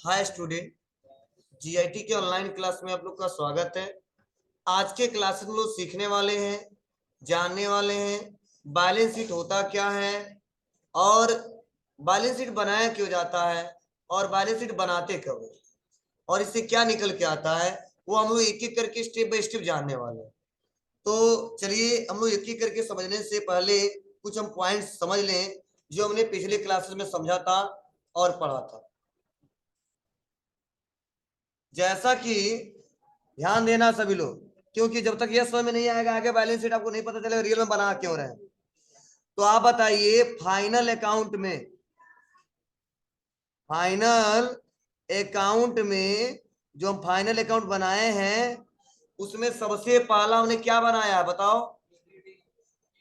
Hi student, GIT के online class में आप लोग का स्वागत है। आज के क्लासेस में लोग सीखने वाले हैं, जानने वाले हैं बैलेंस शीट होता क्या है और बैलेंस शीट बनाया क्यों जाता है और बैलेंस शीट बनाते कब है और इससे क्या निकल के आता है, वो हम लोग एक एक करके स्टेप बाय स्टेप जानने वाले हैं। तो चलिए हम लोग एक एक करके समझने से पहले कुछ हम पॉइंट्स समझ लें जो हमने पिछले क्लासेस में समझा था और पढ़ा था। जैसा कि ध्यान देना सभी लोग, क्योंकि जब तक यह समझ में नहीं आएगा आगे बैलेंस शीट आपको नहीं पता चलेगा रियल में बना क्यों रहे हैं। तो आप बताइए फाइनल अकाउंट में जो हम फाइनल अकाउंट बनाए हैं उसमें सबसे पहला हमने क्या बनाया है बताओ?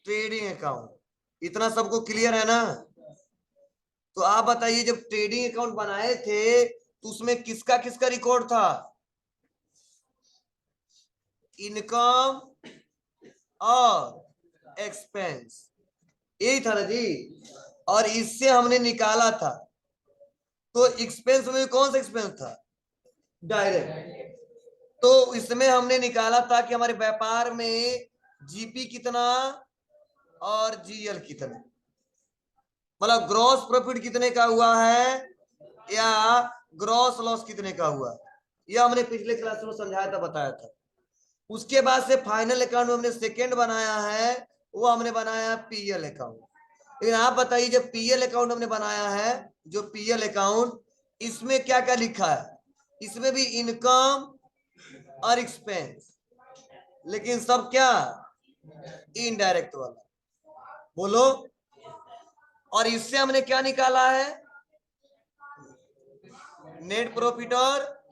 Trading account. इतना सबको क्लियर है ना? तो आप बताइए जब ट्रेडिंग अकाउंट बनाए थे तो उसमें किसका किसका रिकॉर्ड था? इनकम और एक्सपेंस, यही था ना जी। और इससे हमने निकाला था, तो एक्सपेंस में कौन सा एक्सपेंस था? डायरेक्ट। तो इसमें हमने निकाला था कि हमारे व्यापार में जीपी कितना और जीएल कितना, मतलब ग्रॉस प्रॉफिट कितने का हुआ है या ग्रॉस लॉस कितने का हुआ है, यह हमने पिछले क्लास में समझाया था, बताया था। उसके बाद से फाइनल अकाउंट में हमने सेकेंड बनाया है, वो हमने बनाया पीएल अकाउंट। लेकिन आप बताइए जब पीएल अकाउंट हमने बनाया है, जो पीएल अकाउंट, इसमें क्या क्या लिखा है? इसमें भी इनकम और एक्सपेंस, लेकिन सब क्या इनडायरेक्ट वाला, बोलो। और इससे हमने क्या निकाला है? नेट प्रॉफिट और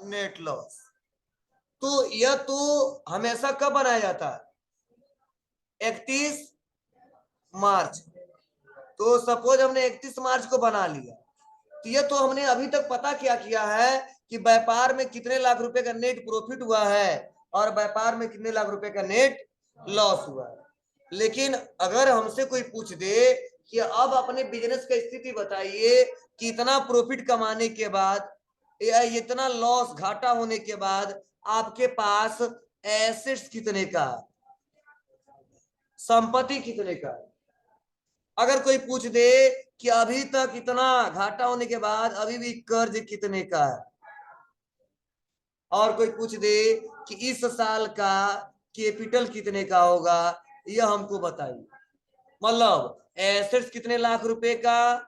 नेट लॉस। तो यह तो हमेशा कब बनाया जाता है? 31 मार्च। तो सपोज हमने 31 मार्च को बना लिया, तो ये तो हमने अभी तक पता क्या किया है कि व्यापार में कितने लाख रुपए का नेट प्रॉफिट हुआ है और व्यापार में कितने लाख रुपए का नेट लॉस हुआ है। लेकिन अगर हमसे कोई पूछ दे कि अब अपने बिजनेस का स्थिति बताइए कि इतना प्रॉफिट कमाने के बाद या इतना लॉस घाटा होने के बाद आपके पास एसेट्स कितने का, संपत्ति कितने का, अगर कोई पूछ दे कि अभी तक इतना घाटा होने के बाद अभी भी कर्ज कितने का है, और कोई पूछ दे कि इस साल का कैपिटल कितने का होगा, यह हमको बताइए। मतलब एसेट्स कितने लाख रुपए का,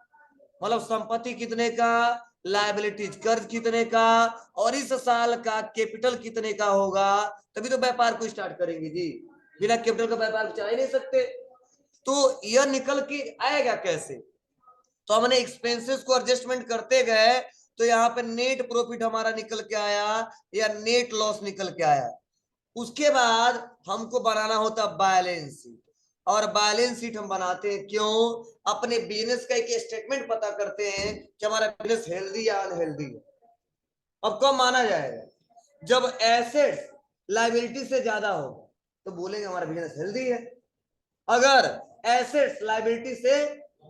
मतलब संपत्ति कितने का, लायबिलिटीज कर्ज कितने का, और इस साल का कैपिटल कितने का होगा, तभी तो व्यापार को स्टार्ट करेंगे जी। बिना कैपिटल का व्यापार चला ही नहीं सकते। तो यह निकल के आएगा कैसे? तो हमने एक्सपेंसेस को एडजस्टमेंट करते गए, तो यहाँ पे नेट प्रॉफिट हमारा निकल के आया या नेट लॉस निकल के आया। उसके बाद हमको बनाना होता बैलेंस शीट, और बैलेंस शीट हम बनाते हैं क्यों? अपने बिजनेस का एक स्टेटमेंट पता करते हैं कि हमारा बिजनेस हेल्दी या अनहेल्दी है। अब कब माना जाएगा? जब एसेट्स लायबिलिटी से ज्यादा हो तो बोलेंगे हमारा बिजनेस हेल्दी है। अगर एसेट्स लायबिलिटी से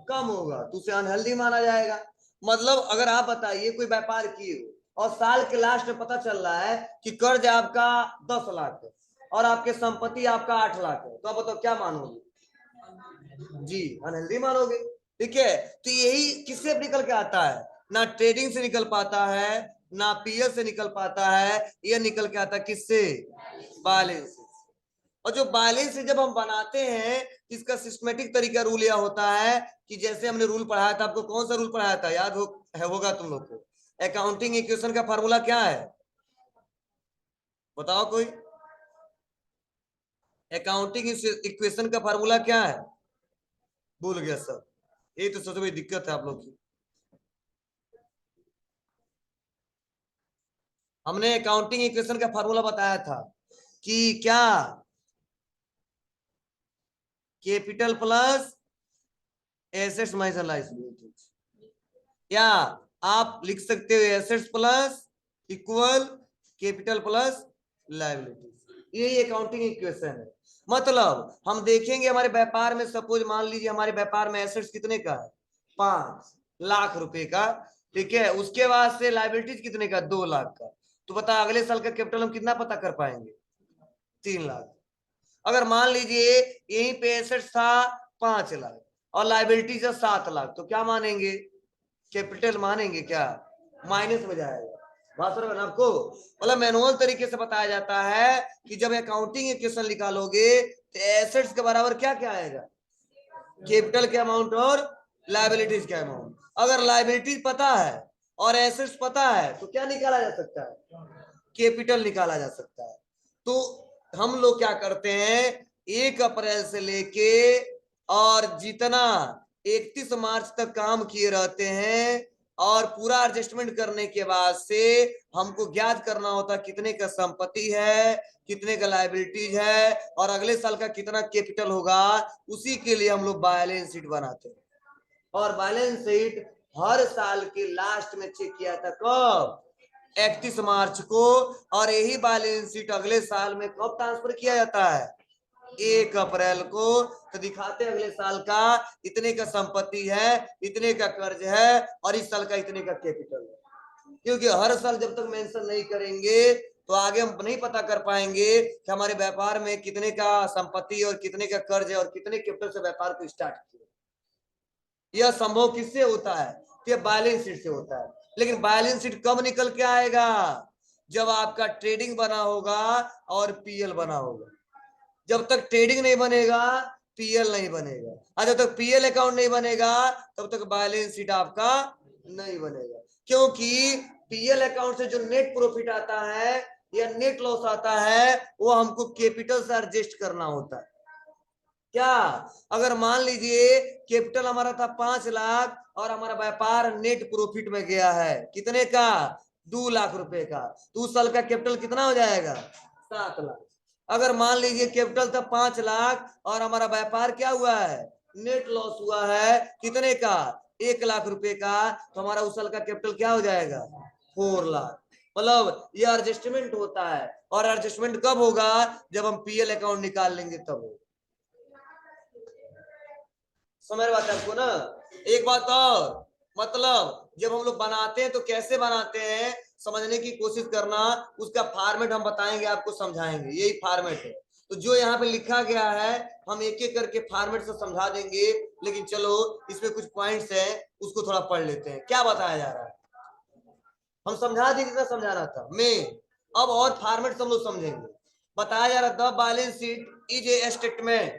कम होगा तो उसे अनहेल्दी माना जाएगा। मतलब अगर आप बताइए कोई व्यापार किए हो और साल के लास्ट में पता चल रहा है कि कर्ज आपका 10 लाख है और आपके संपत्ति आपका 8 लाख है, तो आप बताओ क्या मानोगे? जी, अनहेल्दी मानोगे। ठीक है, तो यही किससे निकल के आता है? ना ट्रेडिंग से निकल पाता है, ना पीएल से निकल पाता है, यह निकल के आता है किससे? बैलेंस। और जो बैलेंस जब हम बनाते हैं, इसका सिस्टमेटिक तरीका रूल यह होता है कि जैसे हमने रूल पढ़ाया था, आपको कौन सा रूल पढ़ाया था याद होगा तुम लोग को? अकाउंटिंग इक्वेशन का फार्मूला क्या है बताओ कोई? अकाउंटिंग इक्वेशन का फार्मूला क्या है? भूल गया सब। ये तो सबसे बड़ी दिक्कत है आप लोग की। हमने अकाउंटिंग इक्वेशन का फार्मूला बताया था कि क्या capital plus assets minus liabilities, या आप लिख सकते हो assets plus equal capital plus liabilities. यही अकाउंटिंग इक्वेशन है। मतलब हम देखेंगे हमारे व्यापार में, सपोज मान लीजिए हमारे व्यापार में एसेट्स कितने का है? 5 लाख रुपए का, ठीक है, उसके बाद से लाइबिलिटीज कितने का, 2 लाख का। तो बता अगले साल का कैपिटल हम कितना पता कर पाएंगे, 3 लाख। अगर मान लीजिए यहीं पे एसेट्स था 5 लाख और लाइबिलिटीज है 7 लाख, तो क्या मानेंगे, कैपिटल मानेंगे क्या, माइनस में जाएगा। बात समझ में आपको, मतलब मैनुअल तरीके से बताया जाता है कि जब अकाउंटिंग इक्वेशन निकालोगे तो एसेट्स के बराबर क्या क्या आएगा, कैपिटल के अमाउंट और लाइबिलिटीज के अमाउंट। अगर लाइबिलिटीज पता है और एसेट्स पता है तो क्या निकाला जा सकता है, कैपिटल निकाला जा सकता है। तो हम लोग क्या करते हैं, 1 अप्रैल से लेके और जितना 31 मार्च तक काम किए रहते हैं और पूरा एडजस्टमेंट करने के बाद से हमको ज्ञात करना होता है कितने का संपत्ति है, कितने का लायबिलिटीज है और अगले साल का कितना कैपिटल होगा। उसी के लिए हम लोग बैलेंस शीट बनाते हैं और बैलेंस शीट हर साल के लास्ट में चेक किया था, कब, 31 मार्च को। और यही बैलेंस शीट अगले साल में कब ट्रांसफर किया जाता है, 1 अप्रैल को। तो दिखाते अगले साल का इतने का संपत्ति है, इतने का कर्ज है और इस साल का इतने का कैपिटल है। क्योंकि हर साल जब तक मेंशन नहीं करेंगे तो आगे हम नहीं पता कर पाएंगे कि हमारे व्यापार में कितने का संपत्ति और कितने का कर्ज है और कितने कैपिटल से व्यापार को स्टार्ट किया। यह संभव किससे होता है, ये बैलेंस शीट से होता है। लेकिन बैलेंस शीट कब निकल के आएगा, जब आपका ट्रेडिंग बना होगा और पीएल बना होगा। जब तक ट्रेडिंग नहीं बनेगा पीएल नहीं बनेगा, और जब तक पीएल अकाउंट नहीं बनेगा तब तक बैलेंस शीट आपका नहीं बनेगा। क्योंकि पीएल अकाउंट से जो नेट प्रॉफिट आता है या नेट लॉस आता है वो हमको कैपिटल से एडजस्ट करना होता है। क्या, अगर मान लीजिए कैपिटल हमारा था 5 लाख और हमारा व्यापार नेट प्रॉफिट में गया है कितने का, 2 लाख रुपए का, तो उस साल का कैपिटल कितना हो जाएगा, 7 लाख। अगर मान लीजिए कैपिटल था 5 लाख और हमारा व्यापार क्या हुआ है, नेट लॉस हुआ है कितने का, 1 लाख रुपए का, तो हमारा उस साल का कैपिटल क्या हो जाएगा, 4 लाख। मतलब ये एडजस्टमेंट होता है और एडजस्टमेंट कब होगा, जब हम पीएल अकाउंट निकाल लेंगे तब होगा। समझ बात है आपको ना। एक बात और, मतलब जब हम लोग बनाते हैं तो कैसे बनाते हैं समझने की कोशिश करना, उसका फॉर्मेट हम बताएंगे आपको, समझाएंगे, यही फॉर्मेट है। तो जो यहाँ पे लिखा गया है हम एक एक करके फॉर्मेट से समझा देंगे, लेकिन चलो इसमें कुछ पॉइंट्स हैं उसको थोड़ा पढ़ लेते हैं क्या बताया जा रहा है। हम समझा देंगे जितना समझाना था मैं, अब और फॉर्मेट हम लोग समझेंगे। बताया जा रहा था balance sheet is a statement,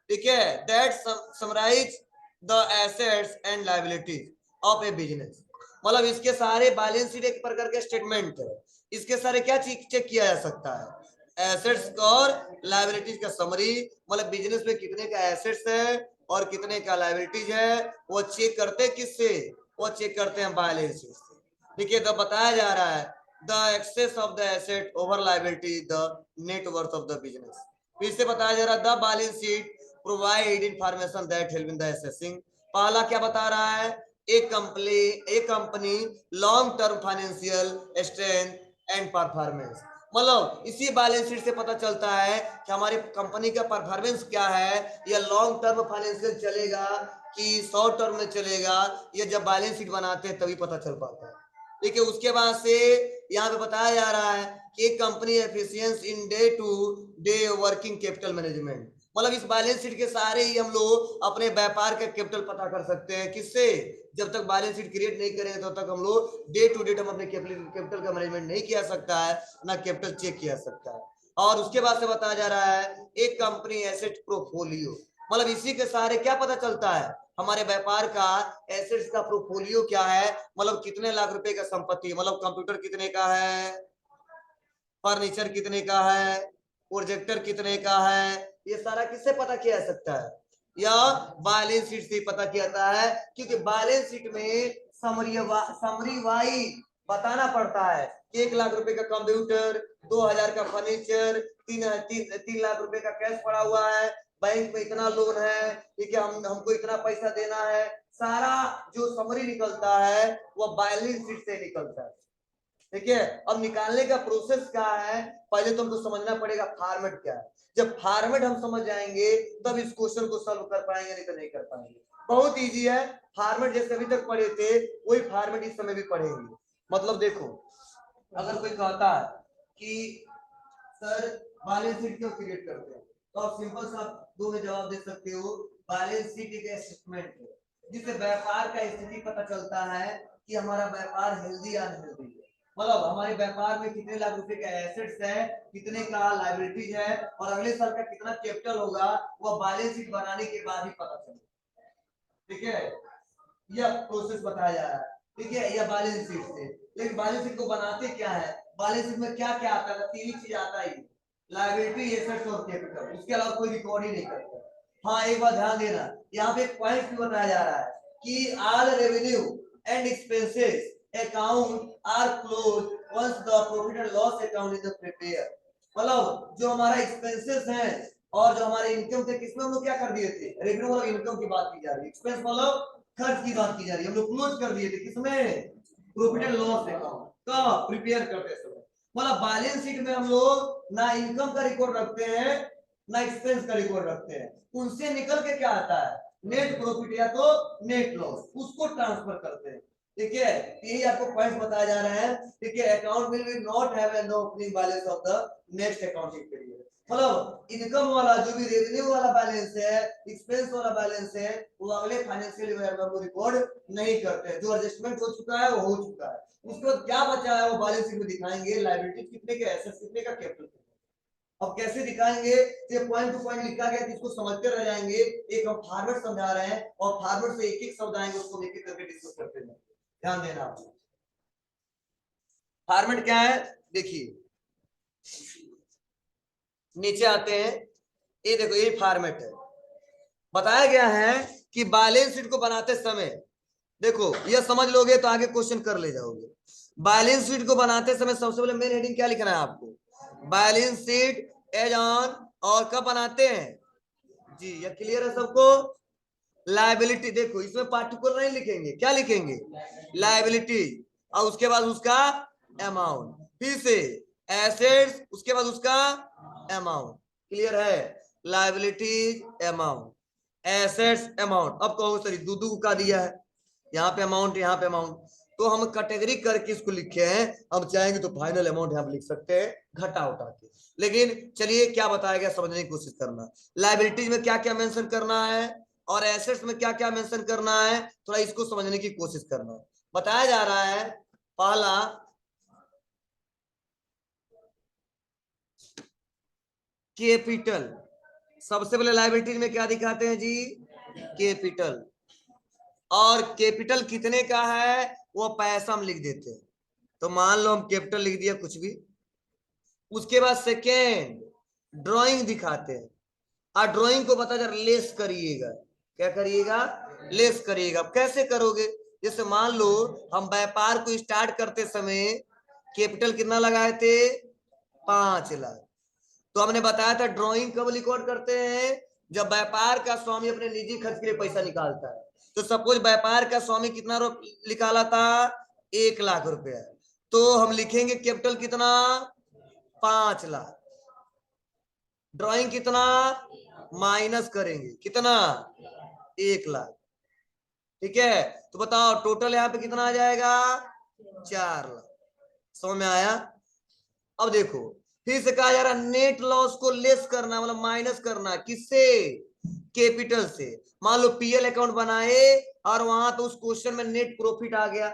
ठीक है, that summarise the assets and liabilities of a business. मतलब इसके सारे बैलेंस शीट एक प्रकार के स्टेटमेंट है। इसके सारे क्या चेक किया जा सकता है, एसेट्स और लायबिलिटीज का समरी, मतलब बिजनेस में कितने का एसेट्स है और कितने का लायबिलिटीज है, वो चेक करते किससे, वो चेक करते हैं बैलेंस शीट से। ठीक है, तो बताया जा रहा है the excess of the asset over liability the net worth of the business. फिर से बताया जा रहा है the balance sheet provide information that help in the assessing. पहला क्या बता रहा है, एक company long term financial strength and performance. मतलब इसी बैलेंस शीट से पता चलता है कि हमारी कंपनी का परफॉर्मेंस क्या है, या लॉन्ग टर्म फाइनेंशियल चलेगा कि शॉर्ट टर्म में चलेगा, ये जब बैलेंस शीट बनाते हैं तभी पता चल पाता है। ठीक है, उसके बाद से यहाँ पे बताया जा रहा है कि एक company efficiency in day to day working capital management. मतलब इस बैलेंस शीट के सारे ही हम लोग अपने व्यापार का कैपिटल पता कर सकते हैं, किससे, जब तक बैलेंस शीट क्रिएट नहीं करेंगे तब तक हम लोग डे टू डे हम अपने कैपिटल का मैनेजमेंट नहीं किया सकता है, ना कैपिटल चेक किया सकता है। और उसके बाद से बताया जा रहा है एक कंपनी एसेट प्रोफोलियो, मतलब इसी के सारे क्या पता चलता है, हमारे व्यापार का एसेट्स का प्रोफोलियो क्या है, मतलब कितने लाख रुपए का संपत्ति, मतलब कंप्यूटर कितने का है, फर्नीचर कितने का है, प्रोजेक्टर कितने का है, ये सारा किससे पता किया जा सकता है, या बैलेंस शीट से पता किया जाता है। क्योंकि बैलेंस शीट में समरी वाइज बताना पड़ता है कि 1 लाख रुपए का कंप्यूटर, 2,000 का फर्नीचर, तीन लाख रुपए का कैश पड़ा हुआ है, बैंक में इतना लोन है, ठीक है, हमको इतना पैसा देना है, सारा जो समरी निकलता है वो बैलेंस शीट से निकलता है। ठीक है। अब निकालने का प्रोसेस क्या है, पहले तो हमको समझना पड़ेगा फॉर्मेट क्या है। जब फॉर्मेट हम समझ जाएंगे तब इस क्वेश्चन को सॉल्व कर पाएंगे, नहीं तो नहीं कर पाएंगे। बहुत इजी है फॉर्मेट, जैसे अभी तक पढ़े थे वही फॉर्मेट इस समय भी पढ़ेंगे। मतलब देखो, अगर कोई कहता है कि सर बैलेंस शीट क्यों क्रिएट करते हैं, तो आप सिंपल सा दो में जवाब दे सकते हो। बैलेंस शीट एक स्टेटमेंट है जिससे व्यापार का स्थिति पता चलता है कि हमारा व्यापार हेल्दी या अनहेल्दी है। मतलब हमारे व्यापार में कितने लाख रुपए का एसेट्स है, कितने का लायबिलिटीज है, और अगले साल का कितना कैपिटल होगा, वह बैलेंस शीट बनाने के बाद ही पता चलेगा। ठीक है, यह प्रोसेस बताया जा रहा है। ठीक है, यह बैलेंस शीट से। लेकिन बैलेंस शीट को बनाते क्या है, बैलेंस शीट में क्या क्या आता है, तीन ही चीज आता है, लायबिलिटी, एसेट्स और कैपिटल। इसके अलावा कोई रिकॉर्ड ही नहीं करता। हाँ, एक बात ध्यान देना, यहाँ पे एक पॉइंट भी बताया जा रहा है कि all revenue and expenses account are close once the profit and loss account is prepare. मतलब जो हमारा एक्सपेंसेस है और जो हमारे इनकम थे, किसमें हम लोग क्या कर दिए थे, रेवेन्यू मतलब इनकम की बात की जा रही है, एक्सपेंस मतलब खर्च की बात की जा रही है, हम लोग क्लोज कर दिए थे किसमें, प्रॉफिट एंड लॉस अकाउंट का प्रिपेयर करते समय। मतलब बैलेंस शीट में हम लोग ना इनकम का रिकॉर्ड रखते हैं ना एक्सपेंस का रिकॉर्ड रखते हैं, उनसे निकल के क्या आता है, नेट प्रॉफिट या तो नेट लॉस, उसको ट्रांसफर करते हैं। ठीक है, यही आपको पॉइंट बताया जा रहा है। ठीक है, account will not have an opening balance of the next accounting period. मतलब इनकम वाला जो भी रेवेन्यू वाला बैलेंस है, एक्सपेंस वाला बैलेंस है, वो अगले फाइनेंशियल ईयर में हम रिकॉर्ड नहीं करते। जो एडजस्टमेंट हो चुका है वो हो चुका है, उसके बाद क्या बचा है वो बैलेंस शीट में दिखाएंगे, लायबिलिटी कितने के, एसेट्स कितने का, कैपिटल कितने। अब कैसे दिखाएंगे, ये पॉइंट टू पॉइंट लिखा गया है, इसको समझते रह जाएंगे। एक हम फॉर्मेट समझा रहे हैं और फॉर्मेट से एक एक शब्द आएंगे, उसको एक एक करके डिस्कस करते हैं। ध्यान देना आप। फॉर्मेट क्या है देखिए, नीचे आते हैं, ये देखो ये फॉर्मेट है। बताया गया है कि बैलेंस शीट को बनाते समय, देखो ये समझ लोगे तो आगे क्वेश्चन कर ले जाओगे। बैलेंस शीट को बनाते समय सबसे पहले मेन हेडिंग क्या लिखना है आपको, बैलेंस शीट एज ऑन, और कब बनाते हैं जी, ये क्लियर है सबको। लायबिलिटी, देखो इसमें पार्टिकुलर नहीं लिखेंगे, क्या लिखेंगे, लायबिलिटी, और उसके बाद उसका अमाउंट, फिर से एसेट्स, उसके बाद उसका अमाउंट। क्लियर है, लायबिलिटी अमाउंट, एसेट्स अमाउंट। अब कहो सर दू का दिया है, यहाँ पे अमाउंट यहाँ पे अमाउंट, तो हम कैटेगरी करके इसको लिखे हैं। हम चाहेंगे तो फाइनल अमाउंट यहाँ पे लिख सकते हैं घटा उठा के। लेकिन चलिए क्या बताया गया समझने की कोशिश करना, लायबिलिटीज में क्या क्या मेंशन करना है और एसेट्स में क्या क्या मेंशन करना है, थोड़ा इसको समझने की कोशिश करना। बताया जा रहा है पहला, कैपिटल। सबसे पहले लायबिलिटीज में क्या दिखाते हैं जी, कैपिटल। और कैपिटल कितने का है वो पैसा हम लिख देते हैं। तो मान लो हम कैपिटल लिख दिया कुछ भी, उसके बाद सेकेंड ड्राइंग दिखाते हैं, और ड्राइंग को बता जरा लेस करिएगा, क्या करिएगा, लेस करिएगा। कैसे करोगे, जैसे मान लो हम व्यापार को स्टार्ट करते समय कैपिटल कितना लगाए थे, 5 लाख। तो हमने बताया था ड्राइंग कब रिकॉर्ड करते हैं, जब व्यापार का स्वामी अपने निजी खर्च के लिए पैसा निकालता है। तो सपोज व्यापार का स्वामी कितना निकाला था, 1 लाख रुपया, तो हम लिखेंगे कैपिटल कितना, 5 लाख। ड्राइंग कितना माइनस करेंगे, कितना, 1 लाख। ठीक है, तो बताओ टोटल यहाँ पे कितना आ जाएगा, 4 लाख। समझ में आया। अब देखो फिर से कहा जा रहा है नेट लॉस को लेस करना, मतलब माइनस करना, किससे, कैपिटल से। मान लो पीएल अकाउंट बनाए और वहां तो उस क्वेश्चन में नेट प्रॉफिट आ गया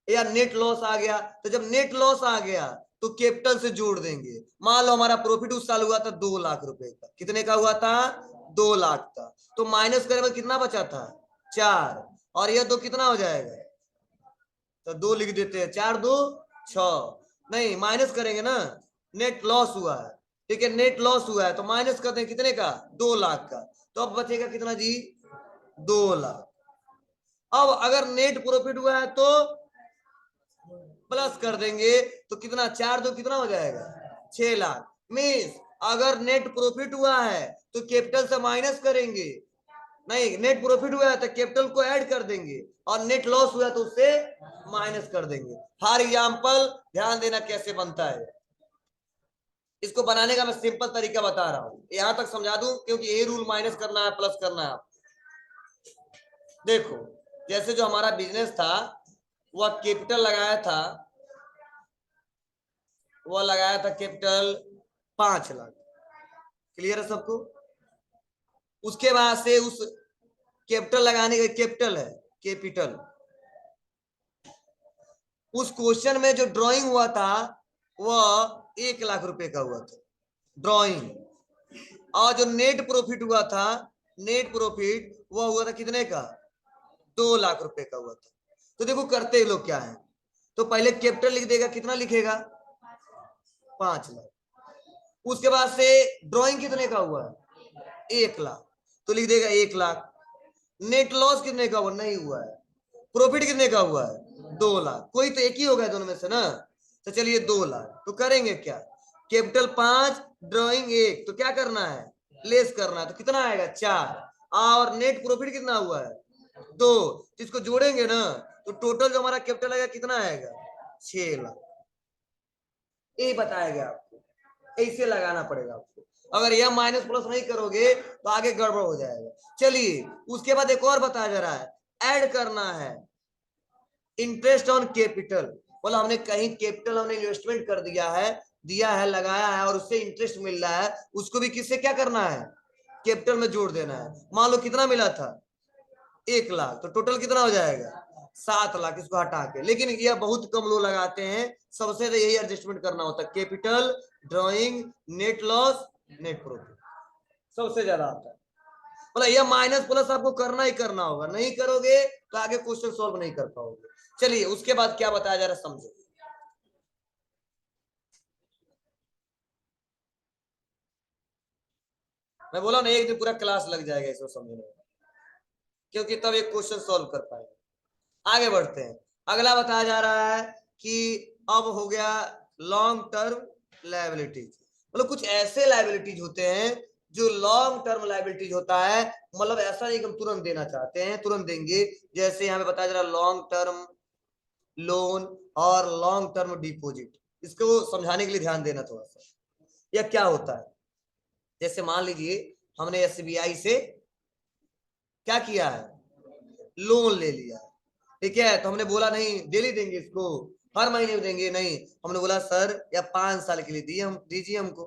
या नेट लॉस आ गया, तो जब नेट लॉस आ गया तो कैपिटल से जोड़ देंगे। मान लो हमारा प्रॉफिट उस साल हुआ था 2 लाख रुपए का, कितने का हुआ था, 2 लाख का, तो माइनस करने में कितना बचा था, 4, और यह 2 कितना हो जाएगा, तो 2 लिख देते हैं, 4 2 6, नहीं माइनस करेंगे ना, नेट लॉस हुआ है। ठीक है, नेट लॉस हुआ है तो माइनस करते हैं कितने का, 2 लाख का, तो अब बचेगा कितना जी, 2 लाख। अब अगर नेट प्रॉफिट हुआ है तो प्लस कर देंगे, तो कितना, 4 2 कितना हो जाएगा, 6 लाख। मीन्स अगर नेट प्रॉफिट हुआ है तो कैपिटल से माइनस करेंगे, नहीं, नेट प्रॉफिट हुआ है तो कैपिटल को ऐड कर देंगे, और नेट लॉस हुआ तो उससे माइनस कर देंगे। फॉर एग्जाम्पल ध्यान देना कैसे बनता है, इसको बनाने का मैं सिंपल तरीका बता रहा हूं, यहां तक समझा दूं, क्योंकि ये रूल माइनस करना है प्लस करना है। देखो, जैसे जो हमारा बिजनेस था वह कैपिटल लगाया था, वह लगाया था कैपिटल 5 लाख। क्लियर है सबको? उसके बाद से उस कैपिटल लगाने का, कैपिटल है कैपिटल, उस क्वेश्चन में जो ड्राइंग हुआ था वह 1 लाख रुपए का हुआ था ड्राइंग, और जो नेट प्रॉफिट हुआ था, नेट प्रॉफिट वह हुआ था कितने का? 2 लाख रुपए का हुआ था। तो देखो करते लोग क्या है, तो पहले कैपिटल लिख देगा, कितना लिखेगा? 5 लाख। उसके बाद से ड्राइंग कितने का हुआ है? 1 लाख, तो लिख देगा 1 लाख। नेट लॉस कितने का हुआ? नहीं हुआ है। प्रॉफिट कितने का हुआ है? 2 लाख। कोई तो एक ही होगा दोनों में से ना, तो चलिए 2 लाख। तो करेंगे क्या? कैपिटल 5, ड्राइंग 1, तो क्या करना है? लेस करना है। तो कितना आएगा? 4। और नेट प्रॉफिट कितना हुआ है? 2। तो इसको जोड़ेंगे ना, तो टोटल जो हमारा कैपिटल आएगा कितना आएगा? 6 लाख। यही बताया गया आपको, ऐसे लगाना पड़ेगा आपको। अगर यह माइनस प्लस नहीं करोगे तो आगे गड़बड़ हो जाएगा। चलिए उसके बाद एक और बताया जा रहा है, ऐड करना है इंटरेस्ट ऑन कैपिटल। बोला हमने कहीं कैपिटल हमने इन्वेस्टमेंट कर दिया है लगाया है, और उससे इंटरेस्ट मिल रहा है, उसको भी किससे क्या करना है? कैपिटल में जोड़ देना है। मान लो कितना मिला था? 1 लाख, तो टोटल कितना हो जाएगा? 7 लाख। इसको हटा के, लेकिन यह बहुत कम लोग लगाते हैं, सबसे तो यही एडजस्टमेंट करना होता है, capital, drawing, net loss, net profit, सबसे ज्यादा आता है। मतलब यह माइनस प्लस आपको करना ही करना होगा, नहीं करोगे तो आगे क्वेश्चन सॉल्व नहीं कर पाओगे। चलिए उसके बाद क्या बताया जा रहा है समझो। मैं बोला ना, एक दिन पूरा क्लास लग जाएगा इसको समझने में, क्योंकि तब एक क्वेश्चन सॉल्व कर पाएंगे। आगे बढ़ते हैं। अगला बताया जा रहा है कि अब हो गया लॉन्ग टर्म लायबिलिटीज। मतलब कुछ ऐसे लायबिलिटीज होते हैं जो लॉन्ग टर्म लायबिलिटीज होता है, मतलब ऐसा नहीं कि हम तुरंत देना चाहते हैं तुरंत देंगे। जैसे यहाँ पे बताया जा रहा है लॉन्ग टर्म लोन और लॉन्ग टर्म डिपॉजिट, इसको समझाने के लिए ध्यान देना थोड़ा सा। यह क्या होता है? जैसे मान लीजिए हमने एसबीआई से क्या किया है? लोन ले लिया, ठीक है। तो हमने बोला नहीं डेली देंगे इसको, हर महीने देंगे, नहीं, हमने बोला सर या 5 साल के लिए दिए, हम दीजिए हमको,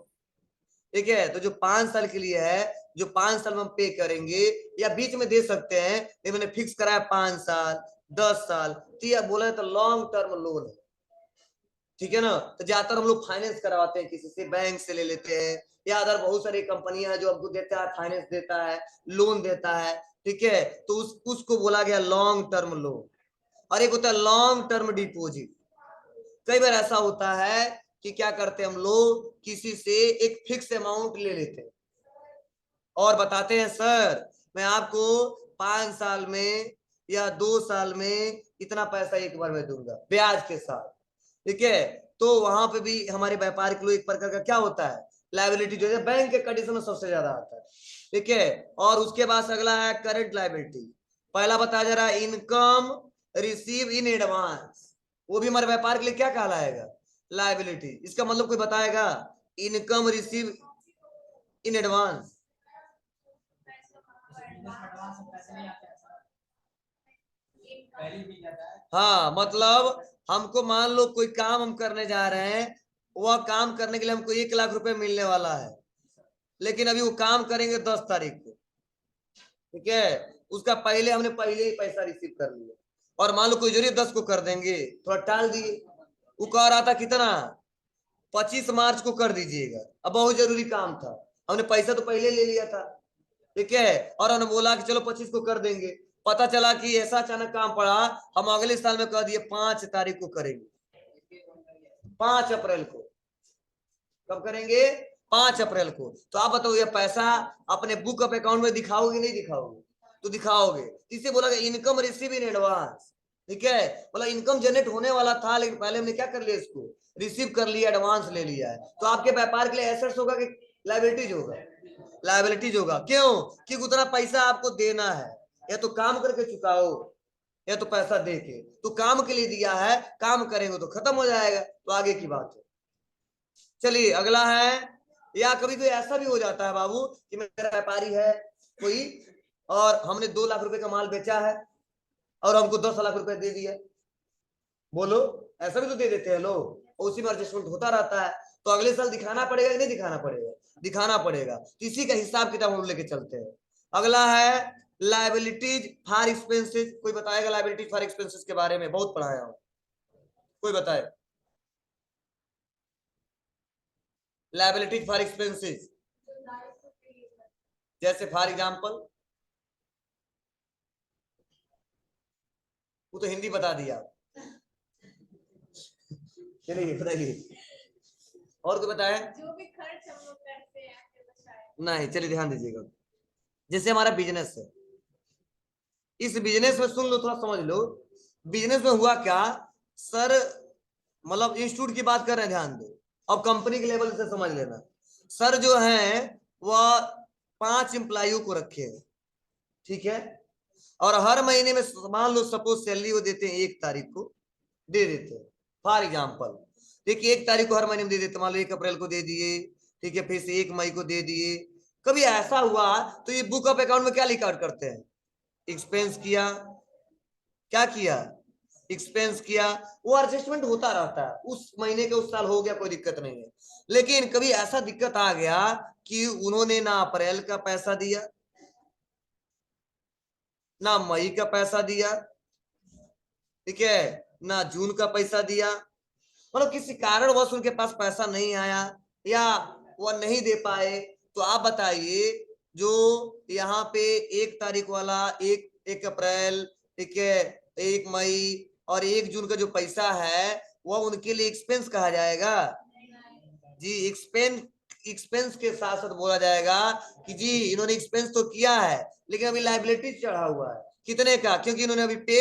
ठीक है। तो जो 5 साल के लिए है, जो 5 साल में हम पे करेंगे, या बीच में दे सकते हैं, लेकिन मैंने फिक्स कराया 5 साल 10 साल, तो यह बोला तो लॉन्ग टर्म लोन है, ठीक है ना। तो ज्यादातर हम लोग फाइनेंस करवाते हैं, किसी से बैंक से ले लेते हैं, या अदर बहुत सारी कंपनियां हैं जो आपको देता है, फाइनेंस देता है, लोन देता है, ठीक है। तो उसको बोला गया लॉन्ग टर्म लोन। और एक होता है लॉन्ग टर्म डिपॉजिट। कई बार ऐसा होता है कि क्या करते हैं हम लोग, किसी से एक फिक्स अमाउंट ले लेते हैं और बताते हैं सर मैं आपको 5 साल में या 2 साल में इतना पैसा एक बार में दूंगा ब्याज के साथ, ठीक है। तो वहां पे भी हमारे व्यापार के लोग एक प्रकार का क्या होता है, लाइबिलिटी जो है बैंक के कंडीशन में सबसे ज्यादा आता है, ठीक है। और उसके बाद अगला है करंट लाइबिलिटी। पहला बताया जा रहा है इनकम रिसीव इन एडवांस, वो भी हमारे व्यापार के लिए क्या कहलाएगा? लाइबिलिटी। इसका मतलब कोई बताएगा? Income receive in advance. हाँ, मतलब हमको मान लो कोई काम हम करने जा रहे हैं, वह काम करने के लिए हमको 1 लाख रुपए मिलने वाला है, लेकिन अभी वो काम करेंगे 10 तारीख को, ठीक है। उसका पहले हमने पहले ही पैसा रिसीव कर लिया, और मान लो कोई जरूरी 10 को कर देंगे, थोड़ा टाल दिए। वो कह रहा था कितना, 25 मार्च को कर दीजिएगा, अब बहुत जरूरी काम था, हमने पैसा तो पहले ले लिया था, ठीक है। और हमने बोला कि चलो 25 को कर देंगे, पता चला कि ऐसा अचानक काम पड़ा, हम अगले साल में कह दिए 5 तारीख को करेंगे, 5 अप्रैल को। कब करेंगे? 5 अप्रैल को। तो आप बताओ ये पैसा अपने बुक ऑफ अकाउंट में दिखाओगे नहीं दिखाओगे? तो दिखाओगे। इसे बोला गया इनकम रिसीव इन एडवांस, ठीक है। बोला इनकम जनरेट होने वाला था, लेकिन पहले हमने क्या कर लिया, इसको रिसीव कर लिया, एडवांस ले लिया है। तो आपके व्यापार के लिए एसेट्स होगा कि लायबिलिटीज होगा? लायबिलिटीज होगा। क्यों? कि उतना पैसा आपको देना है, या तो काम करके चुकाओ या तो पैसा दे के। तो काम के लिए दिया है, काम करेंगे तो खत्म हो जाएगा, तो आगे की बात है। चलिए अगला है, या कभी कोई ऐसा भी हो जाता है बाबू कि मेरा व्यापारी है कोई, और हमने 2 लाख रुपए का माल बेचा है और हमको 10 लाख रुपए दे दिया। बोलो, ऐसा भी तो दे देते हैं लोग, उसी में एडजस्टमेंट होता रहता है। तो अगले साल दिखाना पड़ेगा कि नहीं दिखाना पड़ेगा? दिखाना पड़ेगा। तो इसी का हिसाब किताब हम लेके चलते हैं। अगला है लाइबिलिटीज फॉर एक्सपेंसेस। कोई बताएगा लाइबिलिटीज फॉर एक्सपेंसेस के बारे में? बहुत पढ़ाया हूं, कोई बताए लाइबिलिटीज फॉर एक्सपेंसेस? जैसे फॉर एग्जांपल, वो तो हिंदी बता दिया। चलिए बताइए, और कोई बताए? जो भी खर्च हम लोग करते हैं नहीं, चलिए ध्यान दीजिएगा। जैसे हमारा बिजनेस है, इस बिजनेस में सुन लो, थोड़ा समझ लो। बिजनेस में हुआ क्या सर, मतलब इंस्टीट्यूट की बात कर रहे हैं, ध्यान दो। अब कंपनी के लेवल से समझ लेना। सर जो है वह 5 एम्प्लॉइयों को रखे हैं, ठीक है। और हर महीने में मान लो सपोज सैलरी वो देते हैं 1 तारीख को दे देते हैं, फॉर एग्जाम्पल। देखिए 1 तारीख को हर महीने में दे देते, मान लो 1 अप्रैल को दे दिए, ठीक है, फिर से 1 मई को दे दिए। कभी ऐसा हुआ तो ये बुक ऑफ अकाउंट में क्या रिकॉर्ड करते हैं? एक्सपेंस किया, क्या किया? एक्सपेंस किया। वो एडजस्टमेंट होता रहता है, उस महीने के उस साल हो गया, कोई दिक्कत नहीं है। लेकिन कभी ऐसा दिक्कत आ गया कि उन्होंने ना अप्रैल का पैसा दिया, ना मई का पैसा दिया, ठीक है, ना जून का पैसा दिया, मतलब किसी कारणवश उनके पास पैसा नहीं आया या वह नहीं दे पाए। तो आप बताइए, जो यहाँ पे 1 तारीख वाला, 1 अप्रैल, ठीक है, 1 मई और 1 जून का जो पैसा है, वह उनके लिए एक्सपेंस कहा जाएगा? जी एक्सपेंस, एक्सपेंस के साथ साथ बोला जाएगा कि जी इन्होंने एक्सपेंस तो किया है, लेकिन अभी लाइबिलिटी चढ़ा हुआ है। कितने का? क्योंकि इन्होंने अभी पे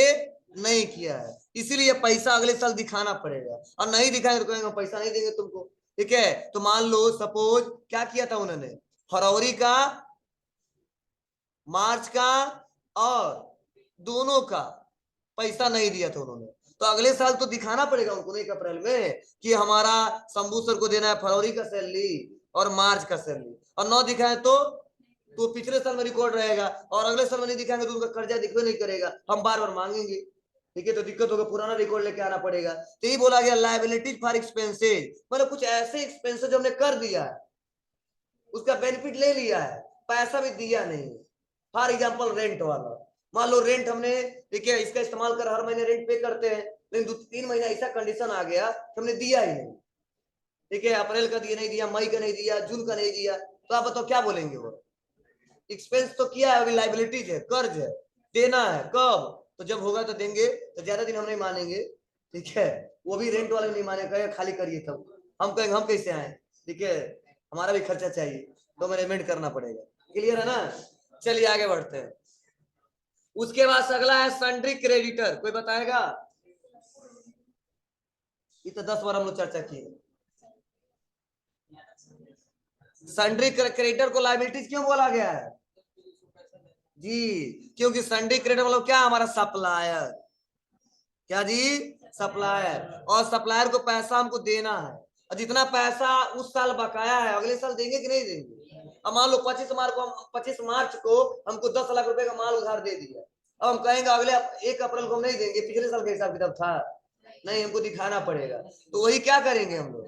नहीं किया है, इसीलिए पैसा अगले साल दिखाना पड़ेगा। और नहीं दिखाएंगे तो कहेंगे पैसा नहीं देंगे तुमको, ठीक है। तो मान लो सपोज क्या किया था उन्होंने, फरवरी का, मार्च का और दोनों का पैसा नहीं दिया था उन्होंने, तो अगले साल तो दिखाना पड़ेगा उनको 1 अप्रैल में कि हमारा शंभू सर को देना है फरवरी का सैलरी और मार्च का सैलरी, और न दिखाए तो पिछले साल में रिकॉर्ड रहेगा, और अगले साल में नहीं दिखाएंगे तो उनका कर्जा दिखवे नहीं करेगा, हम बार बार मांगेंगे, ठीक है, तो दिक्कत होगा, पुराना रिकॉर्ड लेके आना पड़ेगा। तो यही बोला गया लाइबिलिटीज फॉर एक्सपेंसेज, मतलब कुछ ऐसे एक्सपेंसेज जो हमने कर दिया है, उसका बेनिफिट ले लिया है, पैसा भी दिया नहीं। फॉर एग्जाम्पल रेंट वाला, मान लो रेंट हमने, ठीक है, इसका इस्तेमाल कर हर महीने रेंट पे करते हैं, लेकिन 2-3 महीना ऐसा कंडीशन आ गया हमने दिया ही नहीं, ठीक है, अप्रैल का दिया नहीं दिया, मई का नहीं दिया, जून का नहीं दिया, तो आप बताओ क्या बोलेंगे? वो एक्सपेंस तो किया है, अभी लाइबिलिटीज है, कर्ज है, देना है कब? तो जब होगा तो देंगे, तो ज्यादा दिन हम नहीं मानेंगे, ठीक है। वो भी रेंट वाले नहीं माने, कहे खाली करिए, तब हम कहेंगे हम कैसे आए, ठीक है, हमारा भी खर्चा चाहिए, तो मैनेजमेंट करना पड़ेगा। क्लियर है ना? चलिए आगे बढ़ते हैं। उसके बाद अगला है सन्ड्री क्रेडिटर, कोई बताएगा? ये तो 10 बार हम लोग चर्चा किए। सन्ड्री क्रेडिटर को लाइबिलिटीज क्यों बोला गया है? जी क्योंकि सन्ड्री क्रेडिटर मतलब क्या, हमारा सप्लायर, क्या जी? सप्लायर, और सप्लायर को पैसा हमको देना है, और जितना पैसा उस साल बकाया है अगले साल देंगे कि नहीं देंगे? अब मान लो 25 मार्च को हमको 10 लाख रुपए का माल उधार दे दिया, अब हम कहेंगे अगले 1 अप्रैल को हम नहीं देंगे, पिछले साल का हिसाब किताब था नहीं, हमको दिखाना पड़ेगा। तो वही क्या करेंगे हम लोग,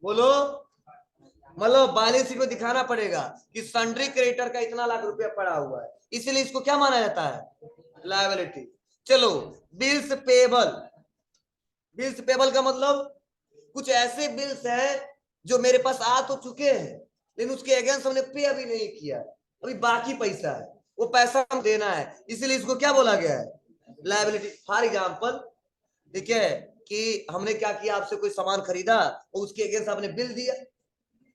बोलो, मतलब बैलेंस शीट में दिखाना पड़ेगा कि सन्ड्री क्रेडिटर का इतना लाख रुपया पड़ा हुआ है, इसीलिए इसको क्या माना जाता है? लायबिलिटी। चलो, बिल्स पेबल। बिल्स पेबल का मतलब कुछ ऐसे बिल्स है जो मेरे पास आ तो चुके हैं, लेकिन उसके अगेंस्ट हमने पे अभी नहीं किया, अभी बाकी पैसा है, वो पैसा हम देना है, इसीलिए इसको क्या बोला गया है? लायबिलिटी। फॉर एग्जाम्पल, ठीक है, कि हमने क्या किया, आपसे कोई सामान खरीदा और उसके अगेंस्ट आपने बिल दिया,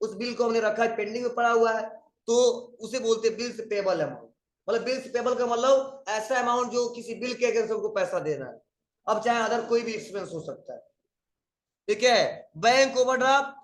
उस बिल को हमने रखा है, पेंडिंग में पड़ा हुआ है, तो उसे बोलते हैं बिल्स पेबल अमाउंट। मतलब बिल्स पेबल का मतलब ऐसा अमाउंट जो किसी बिल के अगेंस्ट हमको पैसा देना है, अब चाहे अदर कोई भी एक्सपेंस हो सकता है, ठीक है। बैंक ओवरड्राफ्ट,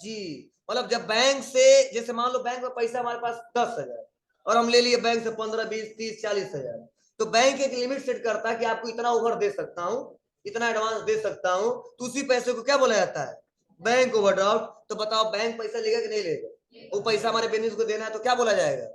जी, मतलब जब बैंक से, जैसे मान लो बैंक में पैसा हमारे पास 10,000 और हम ले लिए बैंक से 15, 20, 30, 40,000, तो बैंक एक लिमिट सेट करता है कि आपको इतना ओवर दे सकता हूँ, इतना एडवांस दे सकता हूँ, तो उसी पैसे को क्या बोला जाता है? Bank overdraft. तो बताओ बैंक पैसा लेगा कि नहीं लेगा? वो पैसा हमारे बिजनेस को देना है तो क्या बोला जाएगा?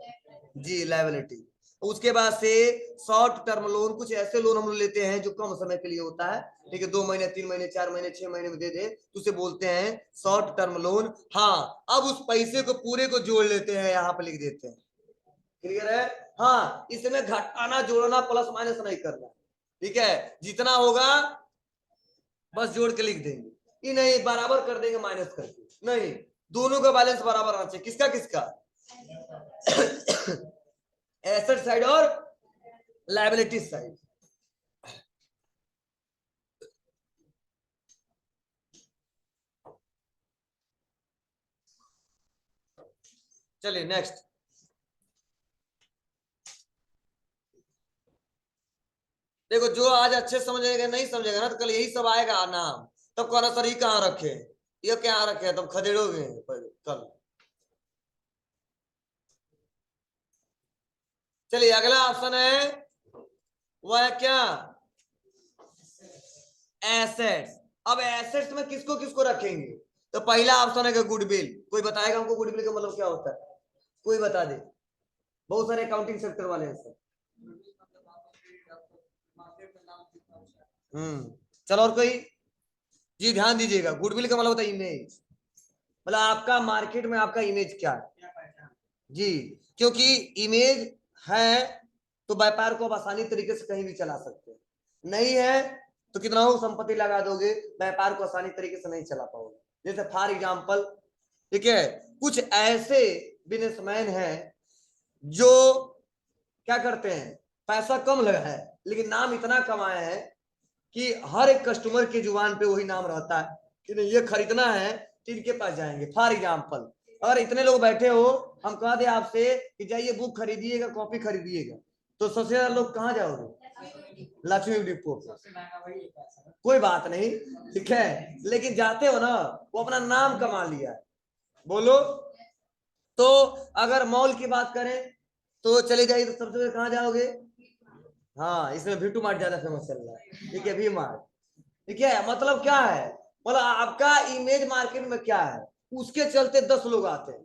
जी, लायबिलिटी। उसके बाद से शॉर्ट टर्म लोन, कुछ ऐसे लोन हम लोग लेते हैं जो कम समय के लिए होता है, ठीक है, 2 महीने, 3 महीने, 4 महीने, 6 महीने में दे दे, तो उसे बोलते हैं शॉर्ट टर्म लोन। हाँ, अब उस पैसे को पूरे को जोड़ लेते हैं, यहाँ पे लिख देते हैं। क्लियर है? हाँ, इसमें घटाना जोड़ना प्लस माइनस नहीं करना, ठीक है, जितना होगा बस जोड़ के लिख देंगे, ये नहीं बराबर कर देंगे माइनस करके, नहीं, दोनों का बैलेंस बराबर आना चाहिए। किसका किसका? एसेट साइड और लायबिलिटी साइड। चलिए नेक्स्ट। देखो, जो आज अच्छे समझेगा, नहीं समझेगा ना तो कल यही सब आएगा नाम, तब कहना सर ये कहाँ रखे, ये क्या रखे, तब खदेड़ोगे कल। चलिए अगला ऑप्शन है, वह है क्या? एसेट्स। अब एसेट्स में किसको किसको रखेंगे? तो पहला ऑप्शन है कि गुडविल। कोई बताएगा हमको गुडविल का मतलब क्या होता है? कोई बता दे, बहुत सारे अकाउंटिंग सेक्टर वाले हैं सर। चलो और कोई? जी ध्यान दीजिएगा, गुडविल का मतलब होता है इमेज, मतलब आपका मार्केट में आपका इमेज क्या है। जी, क्योंकि इमेज है तो व्यापार को आप आसानी तरीके से कहीं भी चला सकते हैं, नहीं है तो कितना हो संपत्ति लगा दोगे, व्यापार को आसानी तरीके से नहीं चला पाओगे। जैसे फॉर एग्जाम्पल, ठीक है, कुछ ऐसे बिजनेसमैन हैं जो क्या करते हैं, पैसा कम लगा है लेकिन नाम इतना कमाया है कि हर एक कस्टमर की जुबान पे वही नाम रहता है कि नहीं ये खरीदना है तो इनके पास जाएंगे। फॉर एग्जाम्पल, अगर इतने लोग बैठे हो, हम कह दे आपसे कि जाइए बुक खरीदिएगा, कॉपी खरीदिएगा, तो सबसे ज्यादा लोग कहाँ जाओगे? लक्ष्मी डिपो पे। कोई बात नहीं, ठीक है, लेकिन जाते हो ना, वो अपना नाम कमा लिया है। बोलो। तो अगर मॉल की बात करें तो चले जाइए तो सबसे पहले कहाँ जाओगे? हाँ, इसमें वी टू मार्ट ज्यादा फेमस चल रहा है, ठीक है, वी मार्ट। ठीक है, मतलब क्या है, मतलब आपका इमेज मार्केट में क्या है, उसके चलते 10 लोग आते हैं।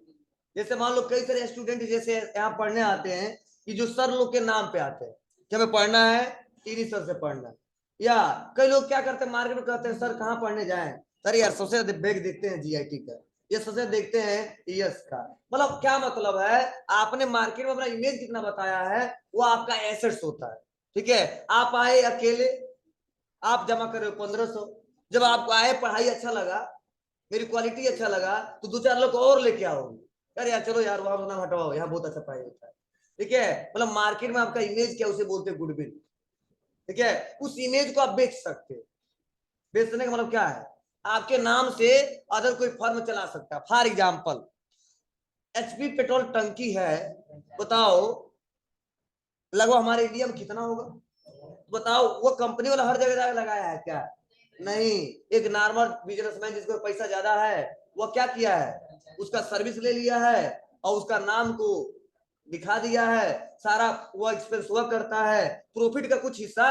जैसे मान लो कई सारे स्टूडेंट जैसे यहाँ पढ़ने आते हैं कि जो सर लोग के नाम पे आते हैं कि हमें पढ़ना है, इन्हीं सर से पढ़ना है। या कई लोग क्या करते हैं, मार्केट में कहते हैं सर कहाँ पढ़ने जाएं, सर यार सबसे ज्यादा बैग देखते हैं जीआईटी का, ये सबसे देखते हैं ईएस का। मतलब क्या मतलब है, आपने मार्केट में अपना इमेज कितना बताया है, वो आपका एसेट्स होता है। ठीक है, आप आए अकेले, आप जमा कर रहे हो 1500, जब आपको आए पढ़ाई अच्छा लगा, मेरी क्वालिटी अच्छा लगा, तो 2-4 लोग और लेके आओगे, यार यार चलो यार वहां नाम हटवाओ, यहाँ बहुत अच्छा पढ़ाई होता है। ठीक है, मतलब मार्केट में आपका इमेज क्या, उसे बोलते हैं गुडविल। ठीक है, उस इमेज को आप बेच सकते हो। बेचने का मतलब क्या है, आपके नाम से अदर कोई फर्म चला सकता है। फॉर एग्जाम्पल, एचपी पेट्रोल टंकी है, बताओ लगभग हमारे इंडिया में कितना होगा? बताओ, वो कंपनी वाला हर जगह लगाया है क्या? नहीं, एक नॉर्मल बिजनेसमैन जिसको पैसा ज्यादा है, वो क्या किया है, उसका सर्विस ले लिया है और उसका नाम को दिखा दिया है, सारा वो एक्सपेंस वो करता है, प्रॉफिट का कुछ हिस्सा